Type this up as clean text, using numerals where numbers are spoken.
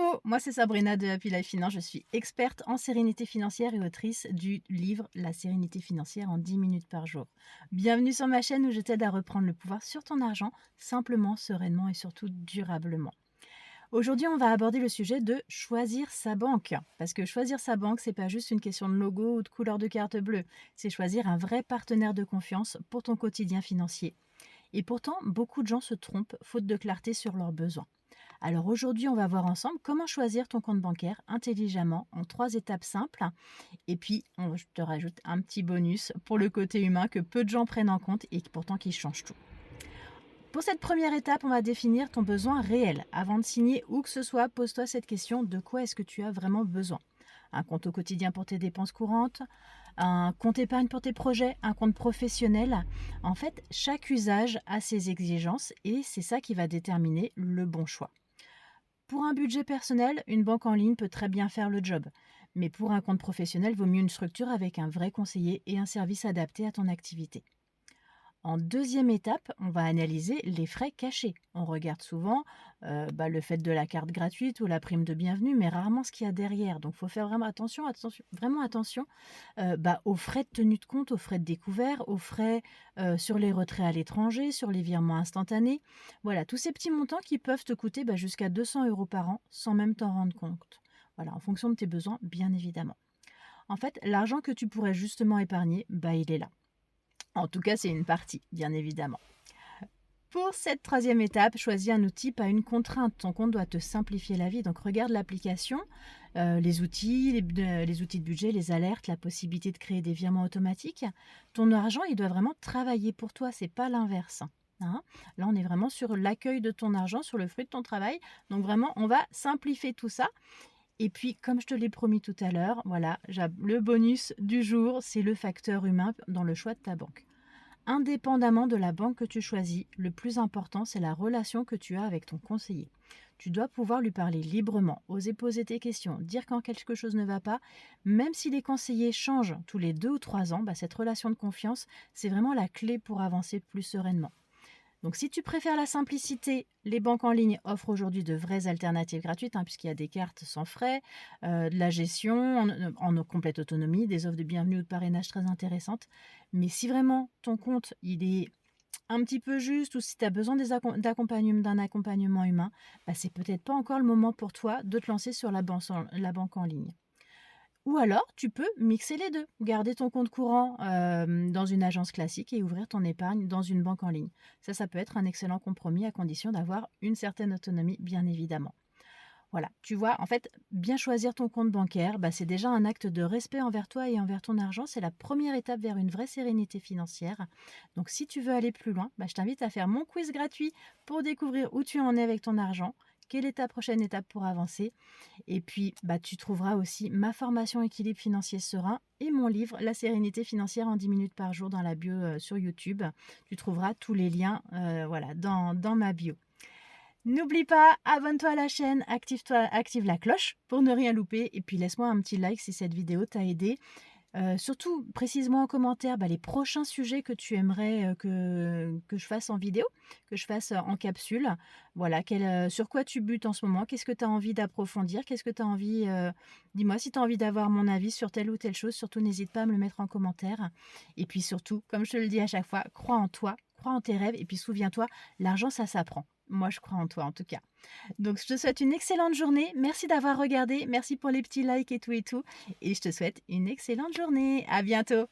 Coucou, moi c'est Sabrina de Happy Life Finance. Je suis experte en sérénité financière et autrice du livre La sérénité financière en 10 minutes par jour. Bienvenue sur ma chaîne où je t'aide à reprendre le pouvoir sur ton argent simplement, sereinement et surtout durablement. Aujourd'hui, on va aborder le sujet de choisir sa banque. Parce que choisir sa banque, c'est pas juste une question de logo ou de couleur de carte bleue. C'est choisir un vrai partenaire de confiance pour ton quotidien financier. Et pourtant, beaucoup de gens se trompent faute de clarté sur leurs besoins. Alors aujourd'hui, on va voir ensemble comment choisir ton compte bancaire intelligemment en 3 étapes simples. Et puis, je te rajoute un petit bonus pour le côté humain que peu de gens prennent en compte et pourtant qui change tout. Pour cette première étape, on va définir ton besoin réel. Avant de signer où que ce soit, pose-toi cette question: de quoi est-ce que tu as vraiment besoin? Un compte au quotidien pour tes dépenses courantes, un compte épargne pour tes projets, un compte professionnel. En fait, chaque usage a ses exigences et c'est ça qui va déterminer le bon choix. Pour un budget personnel, une banque en ligne peut très bien faire le job. Mais pour un compte professionnel, vaut mieux une structure avec un vrai conseiller et un service adapté à ton activité. En deuxième étape, on va analyser les frais cachés. On regarde souvent le fait de la carte gratuite ou la prime de bienvenue, mais rarement ce qu'il y a derrière. Donc, il faut faire vraiment attention aux frais de tenue de compte, aux frais de découvert, aux frais sur les retraits à l'étranger, sur les virements instantanés. Voilà, tous ces petits montants qui peuvent te coûter jusqu'à 200 € par an sans même t'en rendre compte. Voilà, en fonction de tes besoins, bien évidemment. En fait, l'argent que tu pourrais justement épargner, il est là. En tout cas, c'est une partie, bien évidemment. Pour cette troisième étape, choisis un outil, pas une contrainte. Ton compte doit te simplifier la vie. Donc, regarde l'application, les outils de budget, les alertes, la possibilité de créer des virements automatiques. Ton argent, il doit vraiment travailler pour toi. C'est pas l'inverse. Hein. Là, on est vraiment sur l'accueil de ton argent, sur le fruit de ton travail. Donc, vraiment, on va simplifier tout ça. Et puis, comme je te l'ai promis tout à l'heure, voilà, le bonus du jour, c'est le facteur humain dans le choix de ta banque. Indépendamment de la banque que tu choisis, le plus important, c'est la relation que tu as avec ton conseiller. Tu dois pouvoir lui parler librement, oser poser tes questions, dire quand quelque chose ne va pas. Même si les conseillers changent tous les 2 ou 3 ans, cette relation de confiance, c'est vraiment la clé pour avancer plus sereinement. Donc si tu préfères la simplicité, les banques en ligne offrent aujourd'hui de vraies alternatives gratuites, puisqu'il y a des cartes sans frais, de la gestion en complète autonomie, des offres de bienvenue ou de parrainage très intéressantes. Mais si vraiment ton compte il est un petit peu juste, ou si tu as besoin d'un accompagnement humain, c'est peut-être pas encore le moment pour toi de te lancer sur la banque en ligne. Ou alors, tu peux mixer les deux, garder ton compte courant dans une agence classique et ouvrir ton épargne dans une banque en ligne. Ça peut être un excellent compromis à condition d'avoir une certaine autonomie, bien évidemment. Voilà, tu vois, en fait, bien choisir ton compte bancaire, c'est déjà un acte de respect envers toi et envers ton argent. C'est la première étape vers une vraie sérénité financière. Donc, si tu veux aller plus loin, je t'invite à faire mon quiz gratuit pour découvrir où tu en es avec ton argent. Quelle est ta prochaine étape pour avancer? Et puis, tu trouveras aussi ma formation équilibre financier serein et mon livre La sérénité financière en 10 minutes par jour dans la bio sur YouTube. Tu trouveras tous les liens dans ma bio. N'oublie pas, abonne-toi à la chaîne, active la cloche pour ne rien louper. Et puis, laisse-moi un petit like si cette vidéo t'a aidé. Surtout, précise-moi en commentaire les prochains sujets que tu aimerais que je fasse en vidéo, que je fasse en capsule. Voilà, sur quoi tu butes en ce moment, qu'est-ce que tu as envie d'approfondir, qu'est-ce que tu as envie, dis-moi si tu as envie d'avoir mon avis sur telle ou telle chose, surtout n'hésite pas à me le mettre en commentaire. Et puis surtout, comme je te le dis à chaque fois, crois en toi, crois en tes rêves et puis souviens-toi, l'argent ça s'apprend. Moi je crois en toi en tout cas. Donc je te souhaite une excellente journée, merci d'avoir regardé, merci pour les petits likes et tout. Et je te souhaite une excellente journée. À bientôt.